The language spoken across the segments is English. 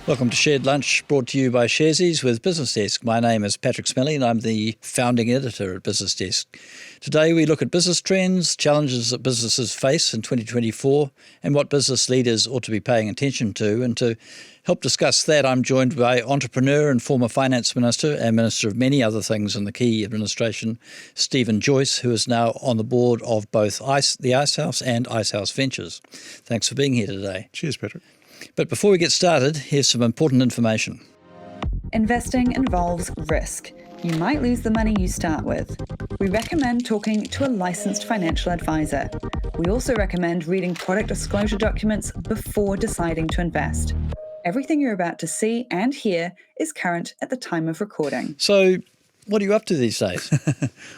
Welcome to Shared Lunch, brought to you by Sharesies with BusinessDesk. My name is Patrick Smelly and I'm the founding editor at BusinessDesk. Today we look at business trends, challenges that businesses face in 2024 and what business leaders ought to be paying attention to. And to help discuss that, I'm joined by entrepreneur and former finance minister and minister of many other things in the key administration, Steven Joyce, who is now on the board of both the Icehouse and Icehouse Ventures. Thanks for being here today. Cheers, Patrick. But before we get started, here's some important information. Investing involves risk. You might lose the money you start with. We recommend talking to a licensed financial advisor. We also recommend reading product disclosure documents before deciding to invest. Everything you're about to see and hear is current at the time of recording. So, what are you up to these days?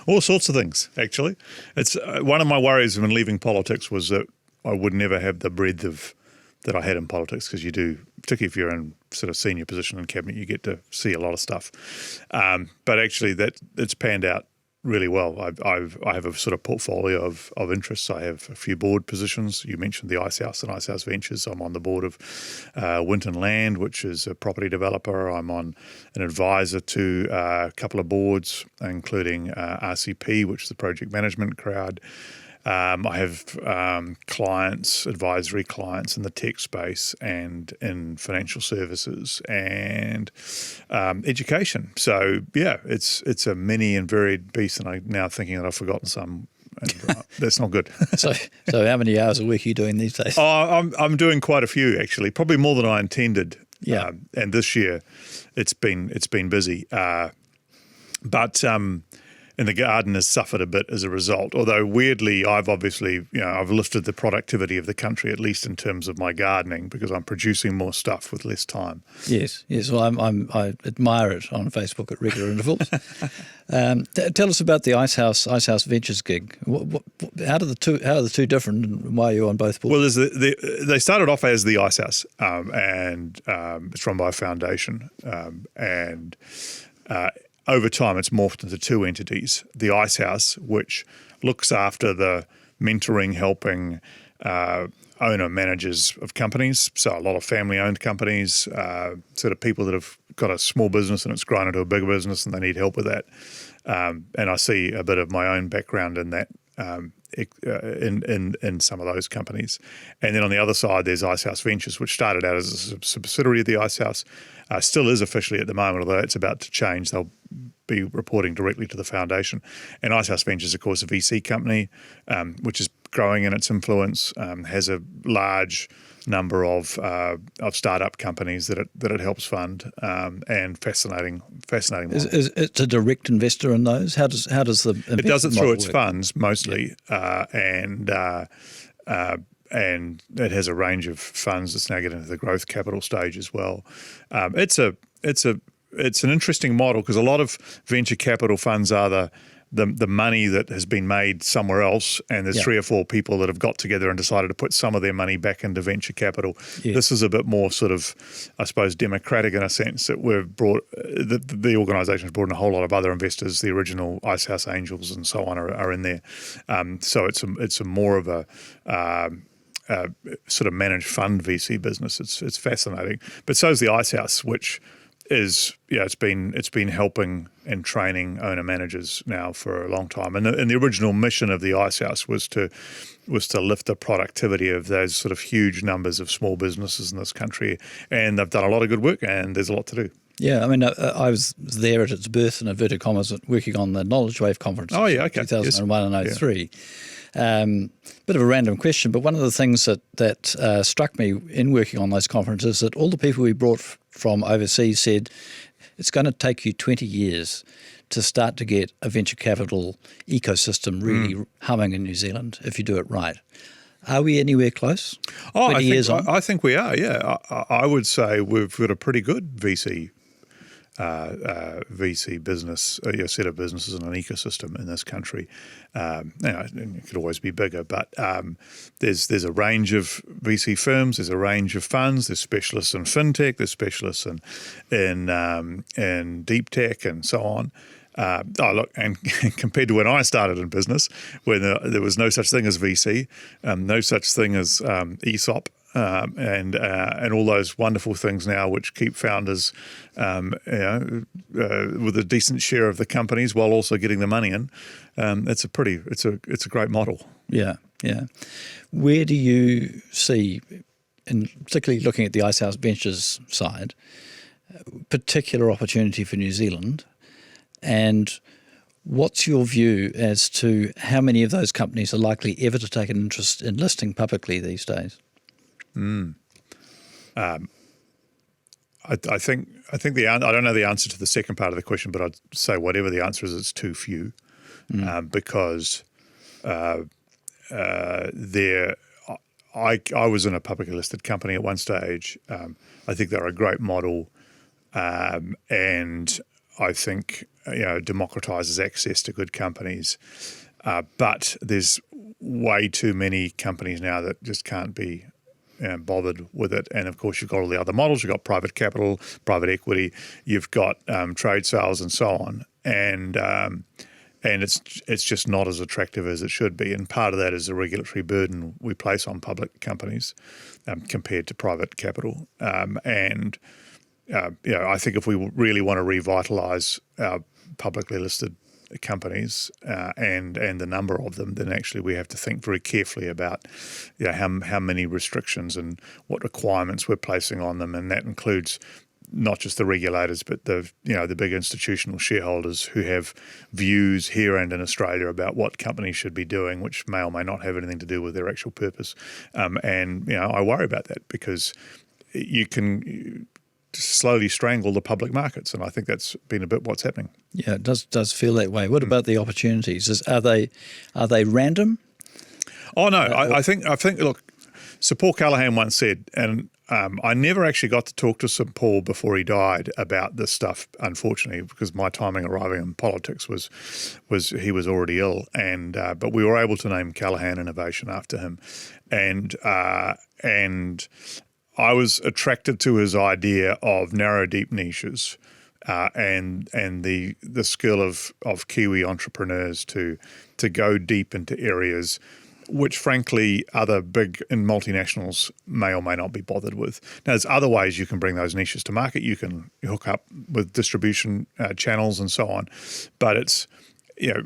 All sorts of things, actually. It's one of my worries when leaving politics was that I would never have the breadth of that I had in politics, because you do, particularly if you're in sort of senior position in cabinet, you get to see a lot of stuff. But actually, that it's panned out really well. I have a sort of portfolio of interests. I have a few board positions. You mentioned the Icehouse and Icehouse Ventures. I'm on the board of Winton Land, which is a property developer. I'm on an advisor to a couple of boards, including RCP, which is the project management crowd. I have advisory clients in the tech space and in financial services and education. So yeah, it's a many and varied beast, and I'm now thinking that I've forgotten some. And that's not good. So how many hours a week are you doing these days? I'm doing quite a few, actually, probably more than I intended. Yeah. And this year, it's been busy, and the garden has suffered a bit as a result. Although weirdly, I've lifted the productivity of the country, at least in terms of my gardening, because I'm producing more stuff with less time. Yes. Well, I admire it on Facebook at regular intervals. Tell us about the Icehouse Ventures gig. How are the two different, and why are you on both boards? Well, they started off as the Icehouse, and it's run by a foundation, and over time, it's morphed into two entities. The Icehouse, which looks after the mentoring, helping owner-managers of companies, so a lot of family-owned companies, sort of people that have got a small business and it's grown into a bigger business and they need help with that. And I see a bit of my own background in that, in some of those companies. And then on the other side, there's Icehouse Ventures, which started out as a subsidiary of the Icehouse, still is officially at the moment, although it's about to change. They'll be reporting directly to the foundation. And Icehouse Ventures, of course, a VC company, which is growing in its influence, has a large number of startup companies that it helps fund, and fascinating. Is it a direct investor in those? How does the investment it does it through its work? funds mostly, and it has a range of funds that's now getting into the growth capital stage as well. It's an interesting model, because a lot of venture capital funds are the money that has been made somewhere else, and there's 3 or 4 people that have got together and decided to put some of their money back into venture capital. Yeah. This is a bit more sort of, I suppose, democratic in a sense, that we've brought the organisation has brought in a whole lot of other investors. The original Icehouse Angels and so on are in there. So it's a more of a sort of managed fund VC business. It's fascinating, but so is the Icehouse, which is it's been helping and training owner managers now for a long time. And the original mission of the Icehouse was to lift the productivity of those sort of huge numbers of small businesses in this country. And they've done a lot of good work, and there's a lot to do. Yeah, I mean, I was there at its birth, in inverted commas, working on the Knowledge Wave conference. Oh yeah, okay. 2001 and 03. Bit of a random question, but one of the things that struck me in working on those conferences, that all the people we brought from overseas said it's going to take you 20 years to start to get a venture capital ecosystem really humming in New Zealand if you do it right. Are we anywhere close? I think we are, yeah. I would say we've got a pretty good VC business, set of businesses and an ecosystem in this country. It could always be bigger, but there's a range of VC firms, there's a range of funds, there's specialists in fintech, there's specialists in deep tech and so on. Look, and compared to when I started in business, when there was no such thing as VC, no such thing as ESOP, and all those wonderful things now, which keep founders, with a decent share of the companies while also getting the money in. It's a great model. Yeah. Where do you see, and particularly looking at the Icehouse Ventures side, particular opportunity for New Zealand, and what's your view as to how many of those companies are likely ever to take an interest in listing publicly these days? I think I don't know the answer to the second part of the question, but I'd say whatever the answer is, it's too few, because I was in a publicly listed company at one stage. I think they're a great model, and I think democratizes access to good companies. But there's way too many companies now that just can't be bothered with it. And of course, you've got all the other models. You've got private capital, private equity. You've got trade sales and so on. And it's just not as attractive as it should be. And part of that is the regulatory burden we place on public companies compared to private capital. I think if we really want to revitalise our publicly listed companies and the number of them, then actually we have to think very carefully about how many restrictions and what requirements we're placing on them, and that includes not just the regulators, but the big institutional shareholders who have views here and in Australia about what companies should be doing, which may or may not have anything to do with their actual purpose. I worry about that because you can slowly strangle the public markets, and I think that's been a bit what's happening. Yeah, it does feel that way. What about the opportunities? Are they random? Oh no, I think look, Sir Paul Callaghan once said, and I never actually got to talk to Sir Paul before he died about this stuff, unfortunately, because my timing arriving in politics was he was already ill, and but we were able to name Callaghan Innovation after him, and I was attracted to his idea of narrow, deep niches, and the skill of Kiwi entrepreneurs to go deep into areas which, frankly, other big and multinationals may or may not be bothered with. Now, there's other ways you can bring those niches to market. You can hook up with distribution channels and so on, but it's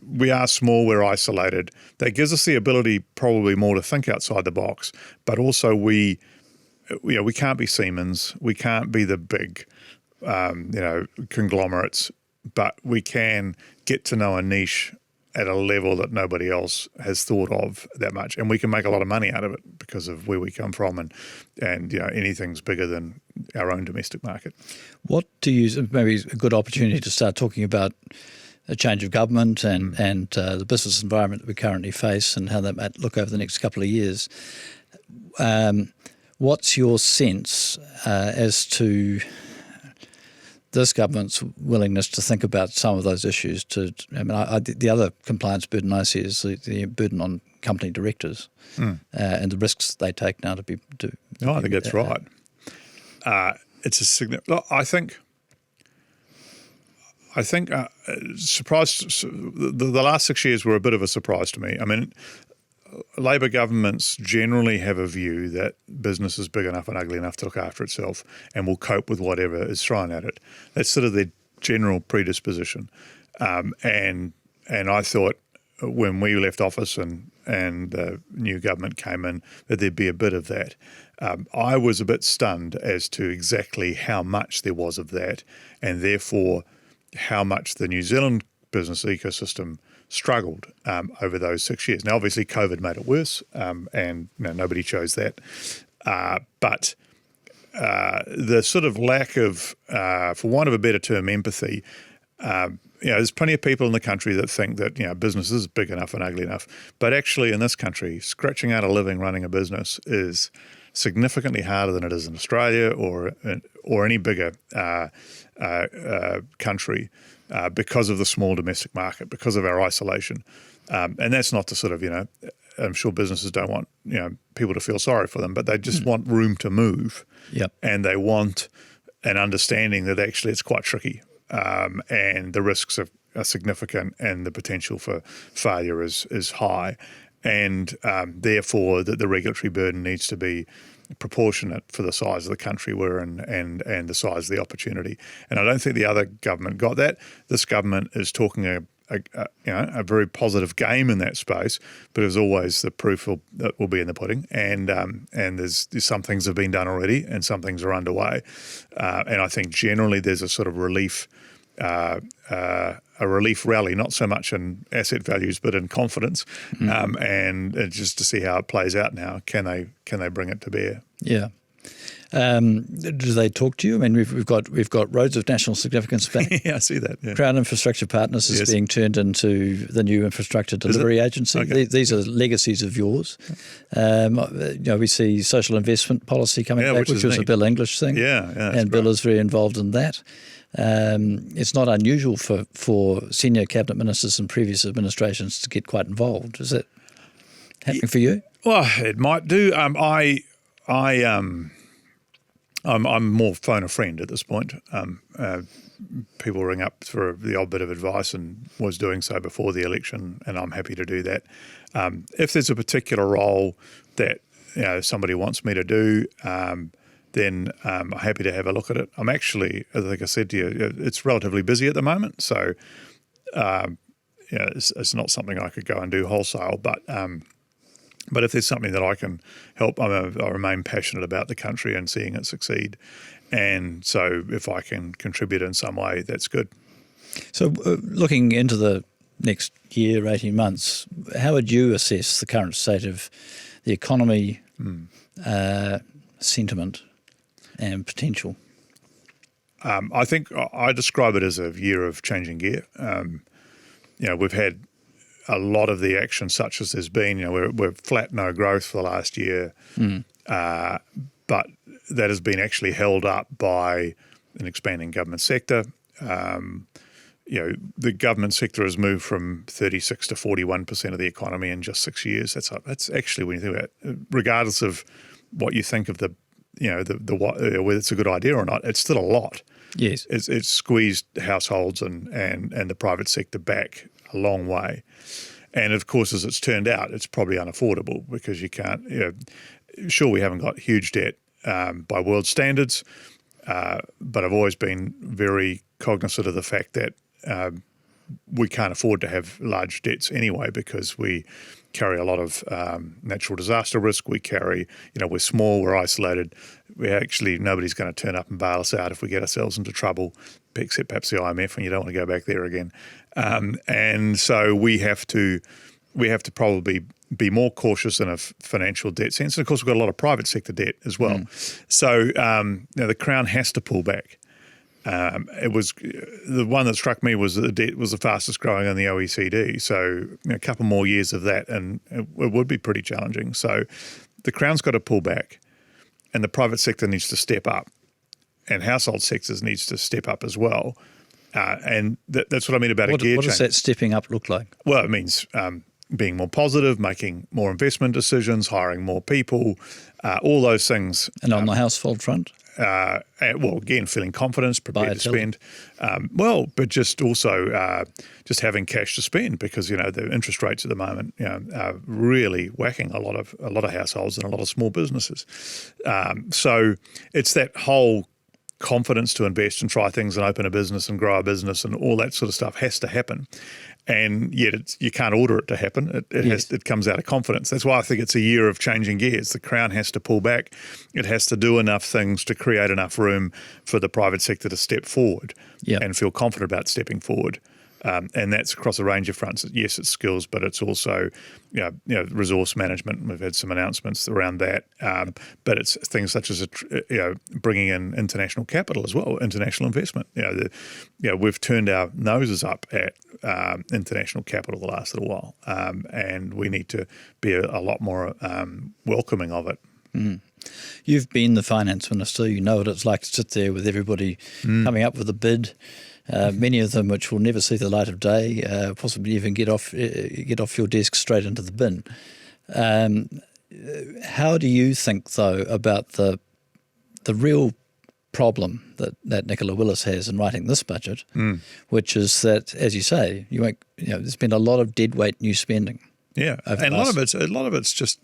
we are small, we're isolated. That gives us the ability probably more to think outside the box, but also we can't be Siemens, we can't be the big, conglomerates, but we can get to know a niche at a level that nobody else has thought of that much, and we can make a lot of money out of it because of where we come from, and anything's bigger than our own domestic market. What do you maybe a good opportunity to start talking about a change of government and the business environment that we currently face and how that might look over the next couple of years? What's your sense as to this government's willingness to think about some of those issues? The other compliance burden I see is the burden on company directors and the risks they take now I think that's right. It's a significant. I think surprise. The last 6 years were a bit of a surprise to me. I mean, Labor governments generally have a view that business is big enough and ugly enough to look after itself and will cope with whatever is thrown at it. That's sort of their general predisposition. And I thought when we left office and the new government came in that there'd be a bit of that. I was a bit stunned as to exactly how much there was of that, and therefore how much the New Zealand business ecosystem struggled over those 6 years. Now, obviously, COVID made it worse, and nobody chose that. But the sort of lack of, for want of a better term, empathy. There's plenty of people in the country that think that business is big enough and ugly enough, but actually, in this country, scratching out a living running a business is significantly harder than it is in Australia or any bigger country. Because of the small domestic market, because of our isolation. And that's not to sort of, I'm sure businesses don't want, people to feel sorry for them, but they just want room to move. Yep. And they want an understanding that actually it's quite tricky and the risks are are significant and the potential for failure is high, and therefore that the regulatory burden needs to be proportionate for the size of the country we're in and the size of the opportunity. And I don't think the other government got that. This government is talking a very positive game in that space, but as always, the proof that will be in the pudding. And there's some things have been done already, and some things are underway. And I think generally there's a sort of relief. A relief rally, not so much in asset values, but in confidence, and just to see how it plays out now. Can they bring it to bear? Yeah. Do they talk to you? I mean, we've got roads of national significance back. Yeah, I see that. Yeah. Crown Infrastructure Partners is being turned into the new infrastructure delivery agency. Okay. These are legacies of yours. We see social investment policy coming back, which was a Bill English thing. And Bill is very involved in that. It's not unusual for senior cabinet ministers in previous administrations to get quite involved. Is it happening for you? Well, it might do. I'm more phone a friend at this point. People ring up for the odd bit of advice and was doing so before the election, and I'm happy to do that. If there's a particular role that somebody wants me to do, then I'm happy to have a look at it. I'm actually, as I think I said to you, it's relatively busy at the moment, so it's not something I could go and do wholesale. But if there's something that I can help, I remain passionate about the country and seeing it succeed. And so if I can contribute in some way, that's good. So looking into the next year, 18 months, how would you assess the current state of the economy, sentiment and potential? I think I describe it as a year of changing gear. We've had a lot of the action such as there's been, we're flat, no growth for the last year, but that has been actually held up by an expanding government sector. The government sector has moved from 36 to 41% of the economy in just 6 years. That's actually, when you think about it, regardless of what you think of the whether it's a good idea or not, it's still a lot. Yes, it's squeezed households and the private sector back a long way. And of course, as it's turned out, it's probably unaffordable because you can't, sure, we haven't got huge debt by world standards, but I've always been very cognizant of the fact that we can't afford to have large debts anyway because we carry a lot of natural disaster risk. We carry, we're small, we're isolated. Nobody's going to turn up and bail us out if we get ourselves into trouble, except perhaps the IMF, and you don't want to go back there again. And so we have to probably be more cautious in a financial debt sense. And of course, we've got a lot of private sector debt as well. So the Crown has to pull back. It was the one that struck me was that the debt was the fastest growing in the OECD. So a couple more years of that, and it would be pretty challenging. So the Crown's got to pull back, and the private sector needs to step up, and household sectors needs to step up as well. And that's what I mean about a gear change. What does that stepping up look like? Well, it means being more positive, making more investment decisions, hiring more people, all those things. And on the household front? Again, feeling confidence, prepared to spend. But just also just having cash to spend because the interest rates at the moment are really whacking a lot of households and a lot of small businesses. So it's that whole confidence to invest and try things and open a business and grow a business and all that sort of stuff has to happen. And yet you can't order it to happen. It comes out of confidence. That's why I think it's a year of changing gears. The Crown has to pull back. It has to do enough things to create enough room for the private sector to step forward and feel confident about stepping forward. And that's across a range of fronts. Yes, it's skills, but it's also resource management. We've had some announcements around that. But it's things such as bringing in international capital as well, international investment. We've turned our noses up at international capital the last little while, and we need to be a lot more welcoming of it. Mm. You've been the finance minister. You know what it's like to sit there with everybody coming up with a bid. Many of them which will never see the light of day, possibly even get off your desk straight into the bin. How do you think, though, about the real problem that Nicola Willis has in writing this budget, which is that, as you say, there's been a lot of deadweight new spending. Yeah, and a lot of it's just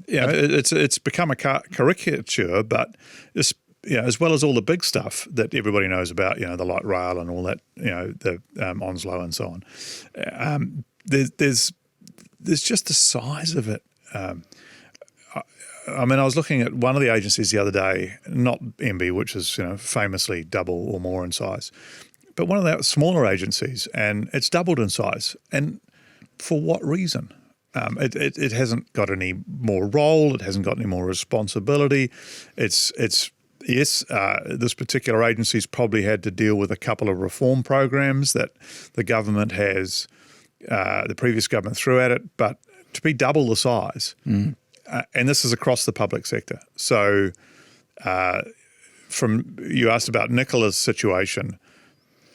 it's become a caricature, but it's, as well as all the big stuff that everybody knows about, the light rail and all that, the Onslow and so on. There's just the size of it. I was looking at one of the agencies the other day, not MB, which is famously double or more in size, but one of the smaller agencies, and it's doubled in size. And for what reason? It hasn't got any more role. It hasn't got any more responsibility. It's yes, this particular agency's probably had to deal with a couple of reform programs that the government has, the previous government threw at it, but to be double the size. And this is across the public sector. So you asked about Nicola's situation.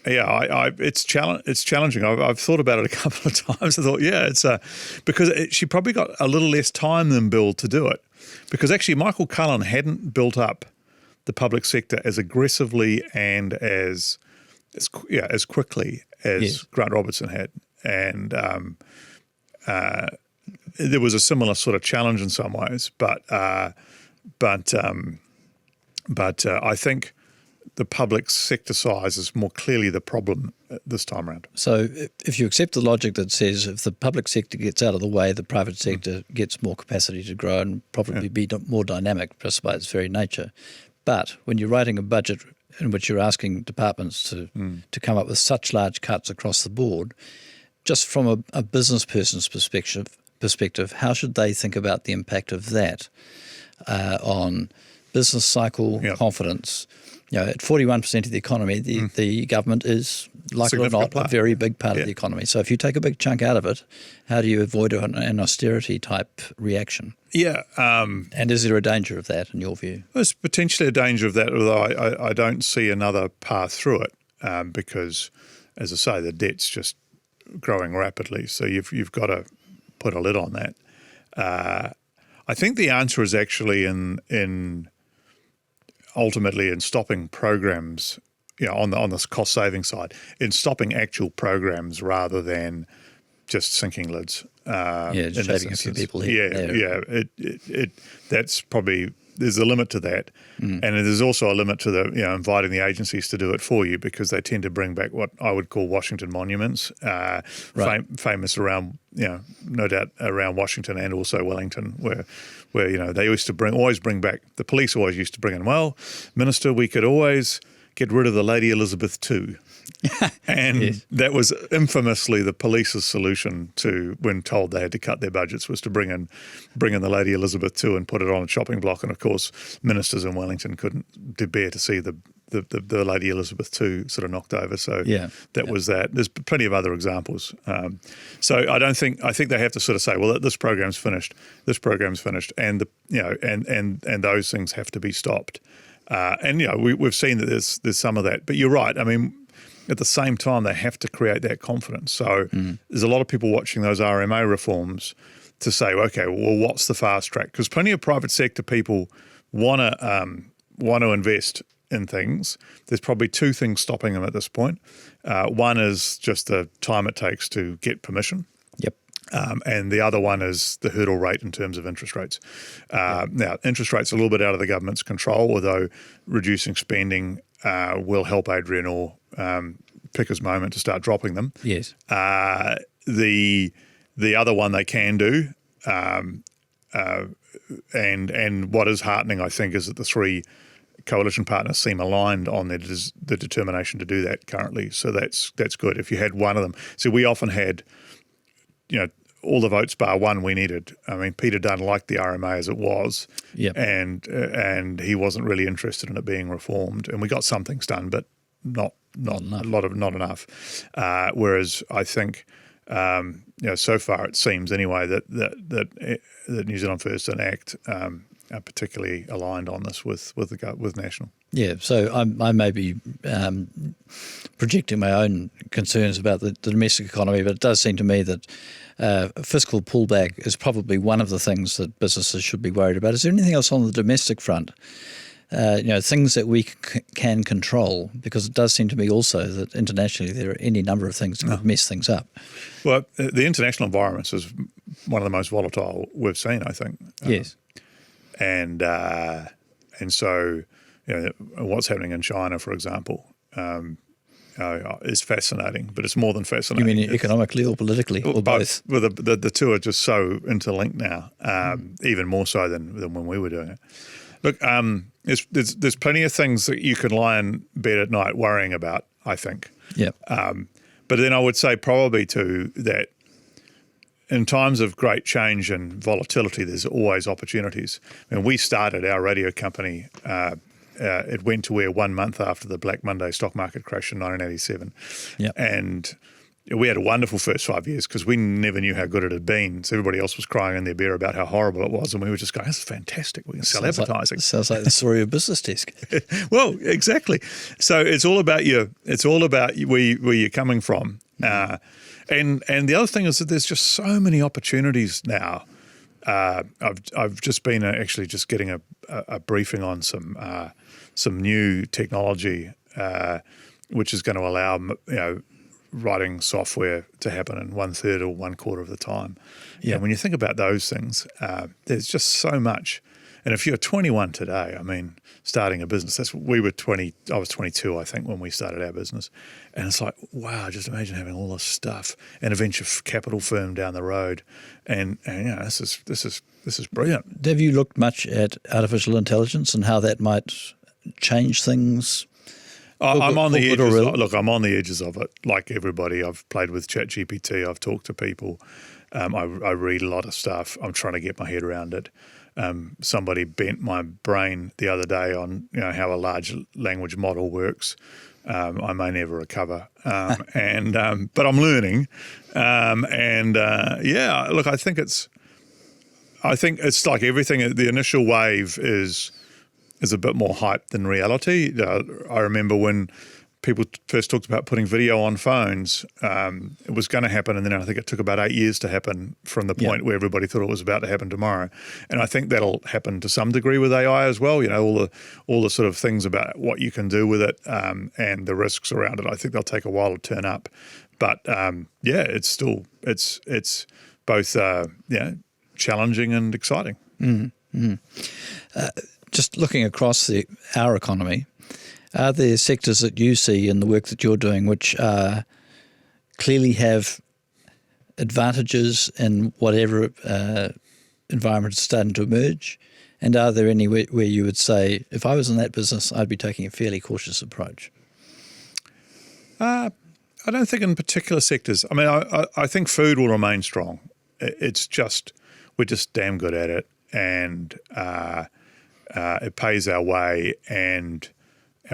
Yeah, it's challenging. I've thought about it a couple of times. I thought, it's because she probably got a little less time than Bill to do it, because actually Michael Cullen hadn't built up the public sector as aggressively and as quickly as Grant Robertson had, and there was a similar sort of challenge in some ways, but I think the public sector size is more clearly the problem this time around. So if you accept the logic that says if the public sector gets out of the way, the private sector gets more capacity to grow and probably be more dynamic just by its very nature. But when you're writing a budget in which you're asking departments to come up with such large cuts across the board, just from a business person's perspective, how should they think about the impact of that on business cycle confidence? At 41% of the economy, the government is, like it or not, a very big part of the economy. So if you take a big chunk out of it, how do you avoid an austerity type reaction? Yeah. And is there a danger of that in your view? There's potentially a danger of that, although I don't see another path through it because, as I say, the debt's just growing rapidly. So you've got to put a lid on that. I think the answer is actually ultimately in stopping programs, on this cost saving side, in stopping actual programs rather than just sinking lids. Just shaving a few people here. That's probably, there's a limit to that, and there's also a limit to the inviting the agencies to do it for you, because they tend to bring back what I would call Washington monuments, famous around no doubt around Washington and also Wellington, where they used to always bring back, the police always used to bring in, well, Minister, we could always get rid of the Lady Elizabeth II. And that was infamously the police's solution to, when told they had to cut their budgets, was to bring in the Lady Elizabeth II and put it on a chopping block. And of course, ministers in Wellington couldn't bear to see the Lady Elizabeth II sort of knocked over. So that was that. There's plenty of other examples. So I think they have to sort of say, well, this program's finished. This program's finished, and and those things have to be stopped. We've seen that there's some of that. But you're right. I mean, at the same time, they have to create that confidence. So there's a lot of people watching those RMA reforms to say, okay, well, what's the fast track? Because plenty of private sector people want to invest in things. There's probably two things stopping them at this point. One is just the time it takes to get permission. Yep. And the other one is the hurdle rate in terms of interest rates. Now, interest rates are a little bit out of the government's control, although reducing spending will help Adrian Orr pick his moment to start dropping them. Yes. The other one they can do, and what is heartening, I think, is that the three coalition partners seem aligned on the determination to do that currently. So that's good. If you had one of them, so we often had, all the votes bar one we needed. I mean, Peter Dunn liked the RMA as it was, and he wasn't really interested in it being reformed. And we got some things done, but not enough. Whereas I think, so far it seems anyway that New Zealand First and ACT are particularly aligned on this with National. Yeah, so I may be projecting my own concerns about the domestic economy, but it does seem to me that fiscal pullback is probably one of the things that businesses should be worried about. Is there anything else on the domestic front things that we can control, because it does seem to me also that internationally there are any number of things that could mess things up. Well, the international environment is one of the most volatile we've seen, I think. Yes. And so, what's happening in China, for example, is fascinating, but it's more than fascinating. You mean economically or politically, or both? Well, the two are just so interlinked now, even more so than when we were doing it. Look, there's plenty of things that you can lie in bed at night worrying about, I think. Yeah. But then I would say probably too that in times of great change and volatility, there's always opportunities. When we started our radio company, it went to where 1 month after the Black Monday stock market crash in 1987. Yeah. And we had a wonderful first 5 years because we never knew how good it had been. So everybody else was crying in their beer about how horrible it was. And we were just going, this is fantastic. We can sell advertising. Sounds like the story of BusinessDesk. Well, exactly. So it's all about where you're coming from. And the other thing is that there's just so many opportunities now. I've just been actually just getting a briefing on some new technology, which is going to allow writing software to happen in 1/3 or 1/4 of the time. Yeah. And when you think about those things, there's just so much. And if you're 21 today, I mean, starting a business, I was 22, I think, when we started our business. And it's like, wow, just imagine having all this stuff and a venture capital firm down the road. And this is brilliant. Have you looked much at artificial intelligence and how that might change things? I'm on the edges. Look, I'm on the edges of it. Like everybody, I've played with ChatGPT. I've talked to people. I read a lot of stuff. I'm trying to get my head around it. Somebody bent my brain the other day on how a large language model works. I may never recover, but I'm learning. Look, I think it's like everything. The initial wave is a bit more hype than reality. I remember when people first talked about putting video on phones, it was going to happen, and then I think it took about 8 years to happen from the point where everybody thought it was about to happen tomorrow. And I think that'll happen to some degree with AI as well. All the sort of things about what you can do with it and the risks around it. I think they'll take a while to turn up, but it's both challenging and exciting. Mm-hmm. Just looking across our economy, are there sectors that you see in the work that you're doing which clearly have advantages in whatever environment is starting to emerge? And are there any where you would say, if I was in that business, I'd be taking a fairly cautious approach? I don't think in particular sectors. I mean, I think food will remain strong. It's just, we're just damn good at it, and it pays our way, and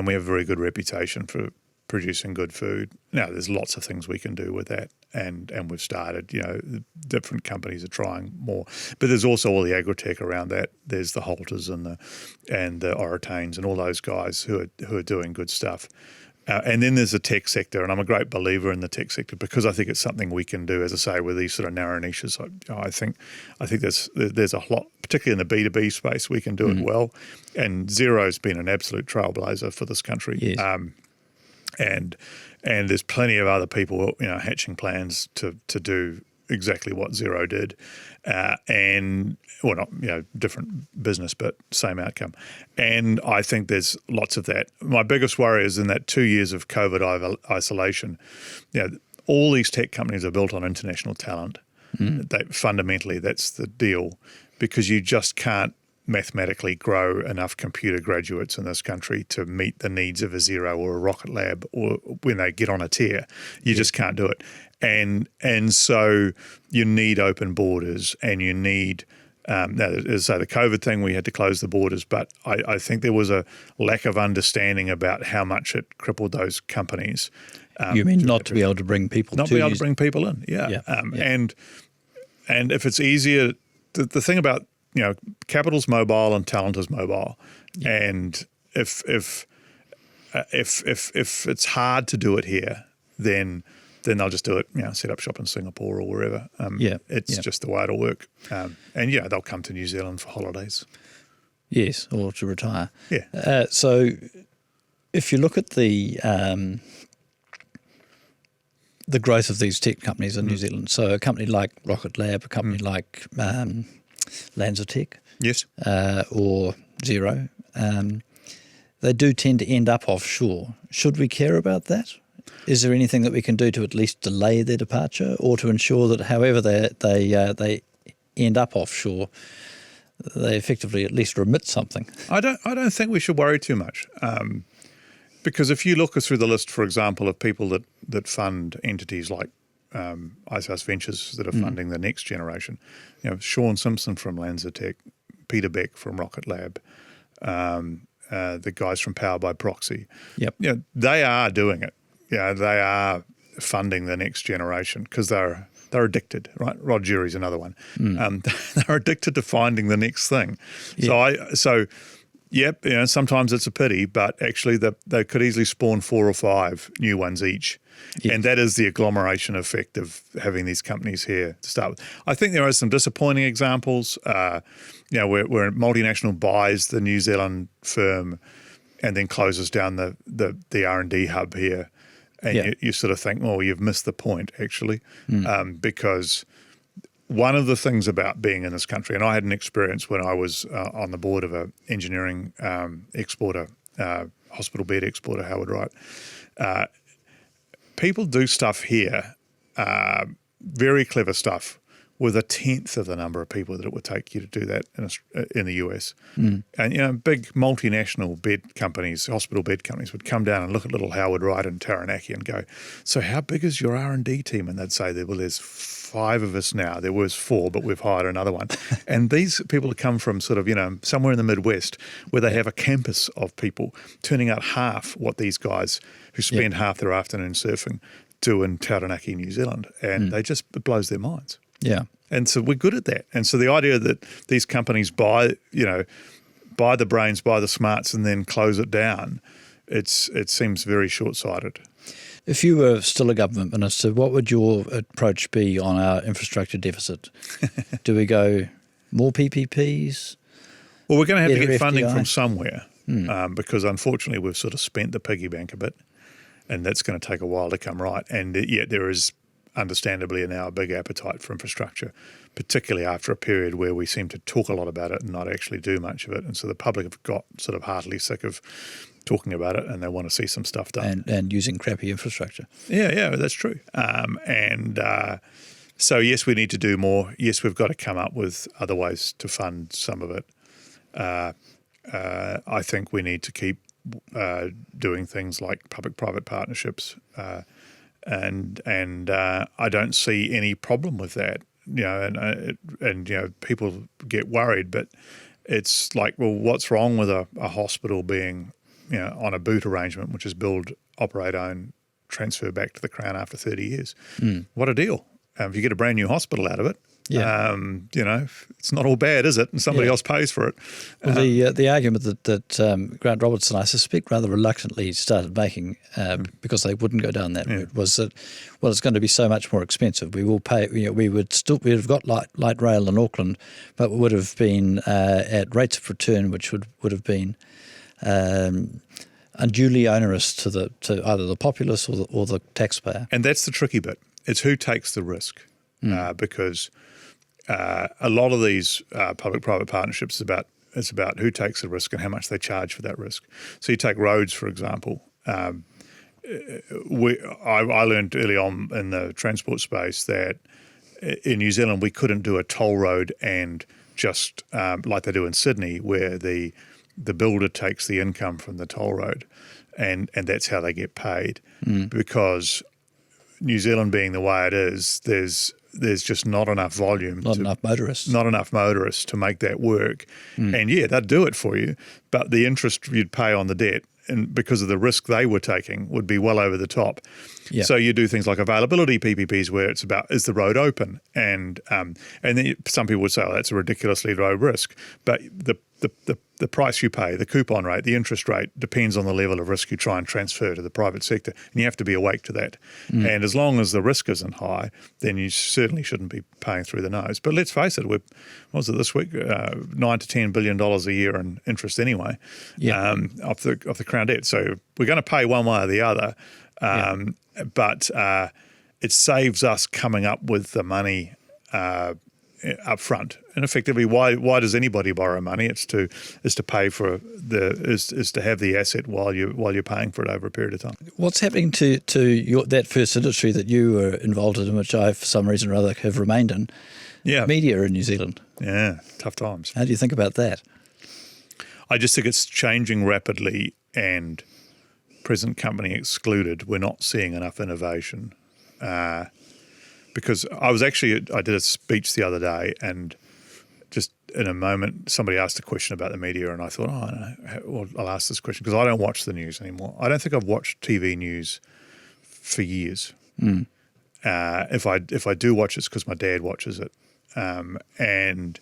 we have a very good reputation for producing good food. Now, there's lots of things we can do with that, and we've started. Different companies are trying more, but there's also all the agri-tech around that. There's the Halters and the Oritanes and all those guys who are doing good stuff. And then there's the tech sector, and I'm a great believer in the tech sector because I think it's something we can do, as I say, with these sort of narrow niches. I think there's a lot, particularly in the B2B space, we can do it well. And Xero's been an absolute trailblazer for this country. Yes. And there's plenty of other people, hatching plans to do exactly what Xero did, different business, but same outcome. And I think there's lots of that. My biggest worry is in that 2 years of COVID isolation, all these tech companies are built on international talent. Fundamentally, that's the deal, because you just can't mathematically grow enough computer graduates in this country to meet the needs of a Xero or a Rocket Lab, or when they get on a tear. You just can't do it. And so you need open borders, and you need, as I say, the COVID thing, we had to close the borders, but I think there was a lack of understanding about how much it crippled those companies. You mean not to be able to bring people not to be able to bring people in, And if it's easier, the thing about, capital's mobile and talent is mobile, and if it's hard to do it here, then they'll just do it, set up shop in Singapore or wherever. It's just the way it'll work. And they'll come to New Zealand for holidays. Yes, or to retire. Yeah. So if you look at the growth of these tech companies in New Zealand, so a company like Rocket Lab, a company like LanzaTech, Yes. or Xero, they do tend to end up offshore. Should we care about that? Is there anything that we can do to at least delay their departure, or to ensure that however they end up offshore, they effectively at least remit something? I don't think we should worry too much, because if you look through the list, for example, of people that fund entities like Icehouse Ventures that are funding the next generation, Sean Simpson from LanzaTech, Peter Beck from Rocket Lab, the guys from Power by Proxy. Yep. They are doing it. They are funding the next generation because they're addicted, right? Rod Jury's another one. They're addicted to finding the next thing. Yeah. Yep, sometimes it's a pity, but actually they could easily spawn 4 or 5 new ones each. Yes. And that is the agglomeration effect of having these companies here to start with. I think there are some disappointing examples, where multinational buys the New Zealand firm and then closes down the R&D hub here. And you sort of think, well, you've missed the point, actually, because one of the things about being in this country, and I had an experience when I was on the board of an engineering exporter, hospital bed exporter, Howard Wright. People do stuff here, very clever stuff, with 1/10 of the number of people that it would take you to do that in the US. And, big multinational bed companies, hospital bed companies would come down and look at little Howard Wright and Taranaki and go, so how big is your R&D team? And they'd say, well, there's 5 of us now. There was 4, but we've hired another one. And these people come from sort of, somewhere in the Midwest where they have a campus of people turning out half what these guys who spend half their afternoon surfing do in Taranaki, New Zealand. And it blows their minds. Yeah. And so we're good at that. And so the idea that these companies buy the brains, buy the smarts, and then close it down, it seems very short-sighted. If you were still a government minister, what would your approach be on our infrastructure deficit? Do we go more PPPs? Well, we're going to have to get funding FDI? from somewhere because unfortunately we've sort of spent the piggy bank a bit, and that's going to take a while to come right. And yet there is understandably now a big appetite for infrastructure, particularly after a period where we seem to talk a lot about it and not actually do much of it. And so the public have got sort of heartily sick of talking about it and they want to see some stuff done. And using crappy infrastructure. Yeah, that's true. So yes, we need to do more. Yes, we've got to come up with other ways to fund some of it. I think we need to keep doing things like public-private partnerships, and I don't see any problem with that. People get worried, but it's like, well, what's wrong with a hospital being, on a boot arrangement, which is build, operate, own, transfer back to the Crown after 30 years? What a deal! If you get a brand new hospital out of it, it's not all bad, is it? And somebody else pays for it. Well, the argument that Grant Robertson, I suspect, rather reluctantly started making because they wouldn't go down that route was that, well, it's going to be so much more expensive. We will pay. We'd have got light rail in Auckland, but we would have been at rates of return which would have been unduly onerous to either the populace or the taxpayer. And that's the tricky bit. It's who takes the risk, because a lot of these public-private partnerships is about who takes the risk and how much they charge for that risk. So you take roads, for example. I learned early on in the transport space that in New Zealand we couldn't do a toll road and just like they do in Sydney, where the builder takes the income from the toll road, and that's how they get paid, because New Zealand being the way it is, there's just not enough volume. Not enough motorists to make that work. And they'd do it for you, but the interest you'd pay on the debt, and because of the risk they were taking, would be well over the top. Yeah. So you do things like availability PPPs, where it's about, is the road open? And then some people would say, oh, that's a ridiculously low risk. But the the price you pay, the coupon rate, the interest rate depends on the level of risk you try and transfer to the private sector, and you have to be awake to that. And as long as the risk isn't high, then you certainly shouldn't be paying through the nose. But let's face it, what was it this week? $9 to $10 billion a year in interest anyway, off the Crown debt. So we're going to pay one way or the other, but it saves us coming up with the money up front. And effectively, why does anybody borrow money? It's to pay for is to have the asset while you're paying for it over a period of time. What's happening to that first industry that you were involved in, which I, for some reason or other, have remained in? Media in New Zealand. Yeah, tough times. How do you think about that? I just think it's changing rapidly, and present company excluded, we're not seeing enough innovation. Because I did a speech the other day, and just in a moment, somebody asked a question about the media, and I thought, I'll ask this question because I don't watch the news anymore. I don't think I've watched TV news for years. If I do watch it, it's because my dad watches it, and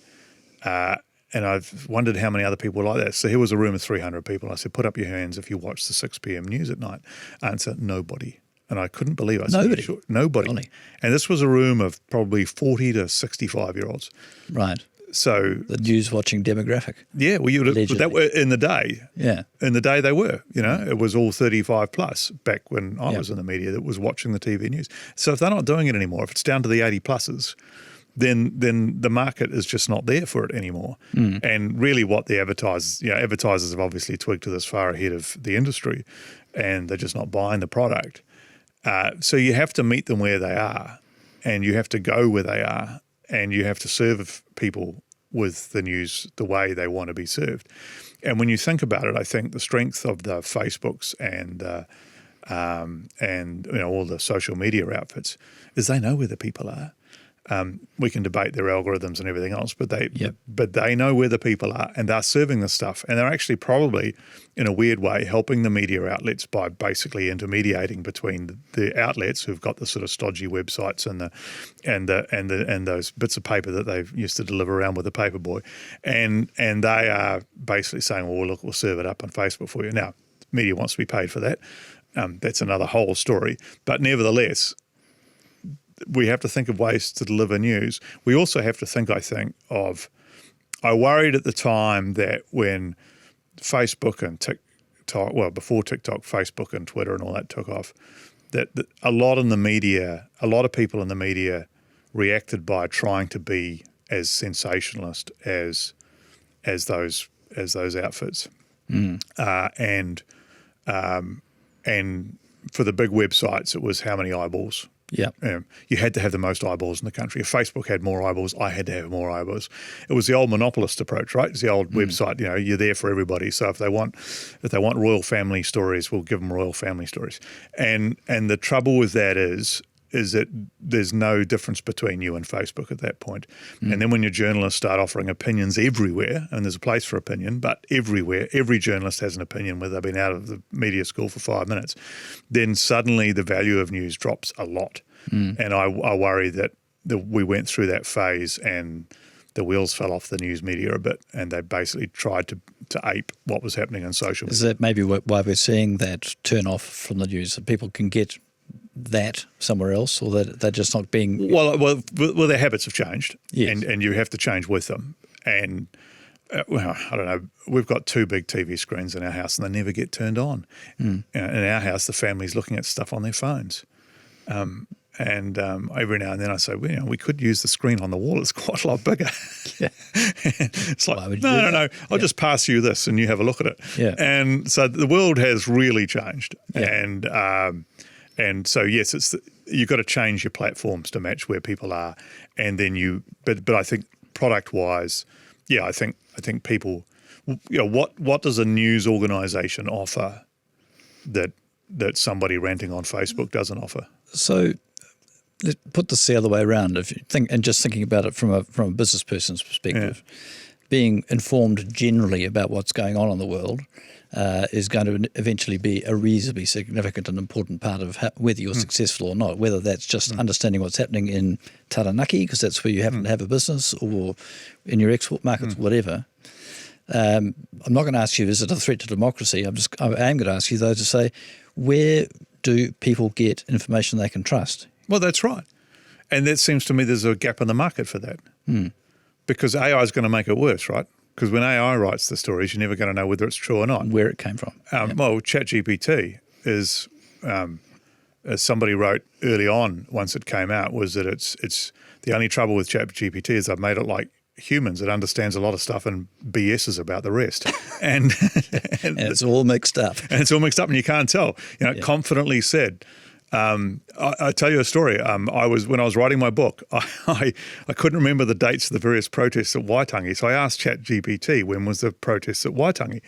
I've wondered how many other people were like that. So here was a room of 300 people. I said, put up your hands if you watch the 6 p.m. news at night. Answer, nobody. And I couldn't believe it. Nobody? Said, nobody. Really? And this was a room of probably 40 to 65-year-olds. Right. So the news-watching demographic. Yeah, well, that were in the day. Yeah. In the day they were. It was all 35 plus back when I was in the media that was watching the TV news. So if they're not doing it anymore, if it's down to the 80 pluses, then the market is just not there for it anymore. And really what the advertisers have obviously twigged to this far ahead of the industry, and they're just not buying the product. So you have to meet them where they are, and you have to go where they are, and you have to serve people with the news the way they want to be served. And when you think about it, I think the strength of the Facebooks and all the social media outfits is they know where the people are. We can debate their algorithms and everything else, but they know where the people are, and they're serving the stuff, and they're actually probably, in a weird way, helping the media outlets by basically intermediating between the outlets who've got the sort of stodgy websites and those bits of paper that they used to deliver around with the paper boy, and they are basically saying, well, look, we'll serve it up on Facebook for you. Now, media wants to be paid for that. That's another whole story, but nevertheless, we have to think of ways to deliver news. We also have to think, I think, I worried at the time that when Facebook and TikTok, well, before TikTok, Facebook and Twitter and all that took off, that a lot of people in the media reacted by trying to be as sensationalist as those outfits. And for the big websites, it was how many eyeballs. Yeah. You had to have the most eyeballs in the country. If Facebook had more eyeballs, I had to have more eyeballs. It was the old monopolist approach, right? It's the old website, you're there for everybody. So if they want royal family stories, we'll give them royal family stories. And the trouble with that is that there's no difference between you and Facebook at that point. And then when your journalists start offering opinions everywhere, and there's a place for opinion, but everywhere, every journalist has an opinion whether they've been out of the media school for 5 minutes, then suddenly the value of news drops a lot. And I worry that we went through that phase and the wheels fell off the news media a bit, and they basically tried to ape what was happening on social media. Is that maybe why we're seeing that turn off from the news, that people can get that somewhere else, or that they're just not being... Well, their habits have changed, and you have to change with them. And, I don't know, we've got 2 big TV screens in our house and they never get turned on. In our house, the family's looking at stuff on their phones. And every now and then I say, well, we could use the screen on the wall. It's quite a lot bigger. It's like, no, I'll just pass you this and you have a look at it. Yeah. And so the world has really changed. And so, yes, you've got to change your platforms to match where people are. And then but I think product-wise, I think people, what does a news organisation offer that somebody ranting on Facebook doesn't offer? So let's put this the other way around. If you think, and just thinking about it from a business person's perspective, being informed generally about what's going on in the world is going to eventually be a reasonably significant and important part of whether you're successful or not, whether that's just understanding what's happening in Taranaki, because that's where you happen to have a business, or in your export markets, whatever. I'm not going to ask you, is it a threat to democracy? I am going to ask you, though, to say, where do people get information they can trust? Well, that's right. And that seems to me there's a gap in the market for that. Because AI is going to make it worse, right? Because when AI writes the stories, you're never going to know whether it's true or not. Where it came from. Well, ChatGPT is, as somebody wrote early on once it came out, was that it's the only trouble with ChatGPT is they've made it like humans. It understands a lot of stuff and BS's about the rest. and it's all mixed up. And it's all mixed up and you can't tell. Confidently said, I tell you a story. When I was writing my book, I couldn't remember the dates of the various protests at Waitangi, so I asked ChatGPT when was the protests at Waitangi,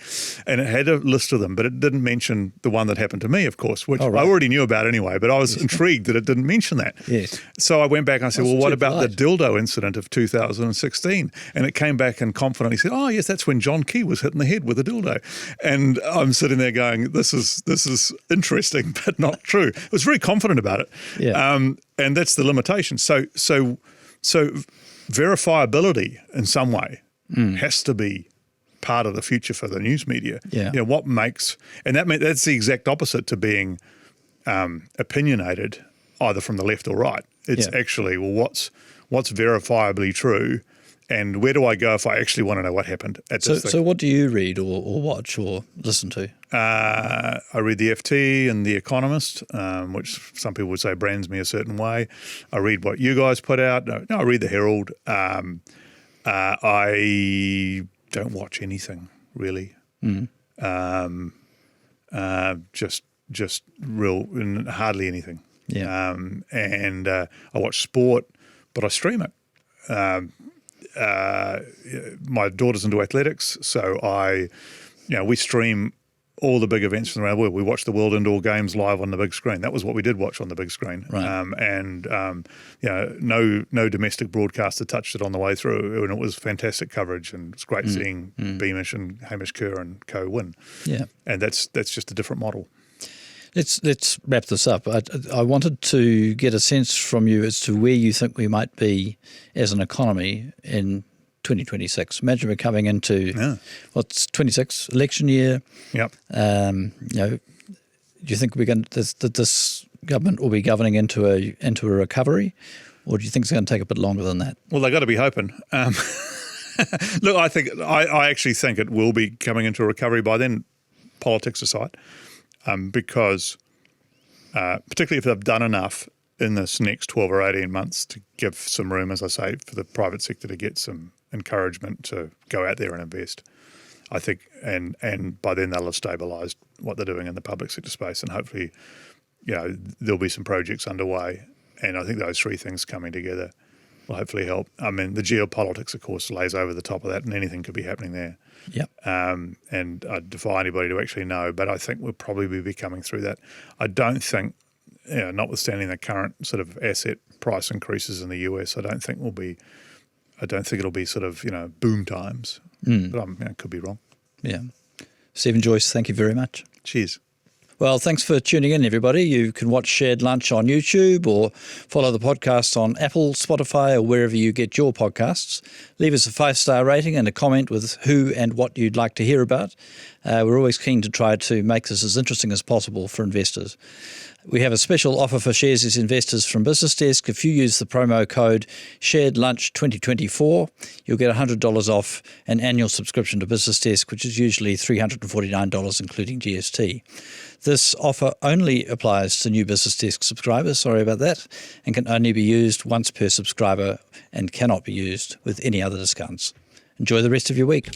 and it had a list of them, but it didn't mention the one that happened to me, of course, which I already knew about anyway. But I was intrigued that it didn't mention that. Yes. So I went back and I said, well, what about the dildo incident of 2016? And it came back and confidently said, oh yes, that's when John Key was hit in the head with a dildo. And I'm sitting there going, this is interesting, but not true. It was very confident about it. Yeah. And that's the limitation. So verifiability in some way has to be part of the future for the news media. Yeah. What makes, and that's the exact opposite to being opinionated either from the left or right. It's actually, well, what's verifiably true, and where do I go if I actually want to know what happened at this thing? So what do you read or watch or listen to? I read the FT and The Economist, which some people would say brands me a certain way. I read what you guys put out. No, I read the Herald. I don't watch anything really. Just real hardly anything. Yeah. And I watch sport, but I stream it. My daughter's into athletics, so we stream all the big events from around the world. We watch the World Indoor Games live on the big screen. That was what we did watch on the big screen. Right. No domestic broadcaster touched it on the way through, and it was fantastic coverage, and it's great seeing Beamish and Hamish Kerr and co win. Yeah. And that's just a different model. Let's wrap this up. I wanted to get a sense from you as to where you think we might be as an economy in 2026. Imagine we're coming into what's 26 election year. Yep. Do you think that this government will be governing into a recovery, or do you think it's going to take a bit longer than that? Well, they've got to be hoping. Look, I actually think it will be coming into a recovery by then, politics aside. Because particularly if they've done enough in this next 12 or 18 months to give some room, as I say, for the private sector to get some encouragement to go out there and invest, I think, and by then they'll have stabilised what they're doing in the public sector space, and hopefully, there'll be some projects underway, and I think those three things coming together will hopefully help. I mean, the geopolitics, of course, lays over the top of that, and anything could be happening there. Yep. And I defy anybody to actually know, but I think we'll probably be coming through that. I don't think, notwithstanding the current sort of asset price increases in the US, I don't think it'll be sort of boom times. But I could be wrong. Yeah. Steven Joyce, thank you very much. Cheers. Well, thanks for tuning in, everybody. You can watch Shared Lunch on YouTube or follow the podcast on Apple, Spotify, or wherever you get your podcasts. Leave us a 5-star rating and a comment with who and what you'd like to hear about. We're always keen to try to make this as interesting as possible for investors. We have a special offer for Sharesies investors from BusinessDesk. If you use the promo code SharedLunch2024, you'll get $100 off an annual subscription to BusinessDesk, which is usually $349, including GST. This offer only applies to new BusinessDesk subscribers, sorry about that, and can only be used once per subscriber and cannot be used with any other discounts. Enjoy the rest of your week.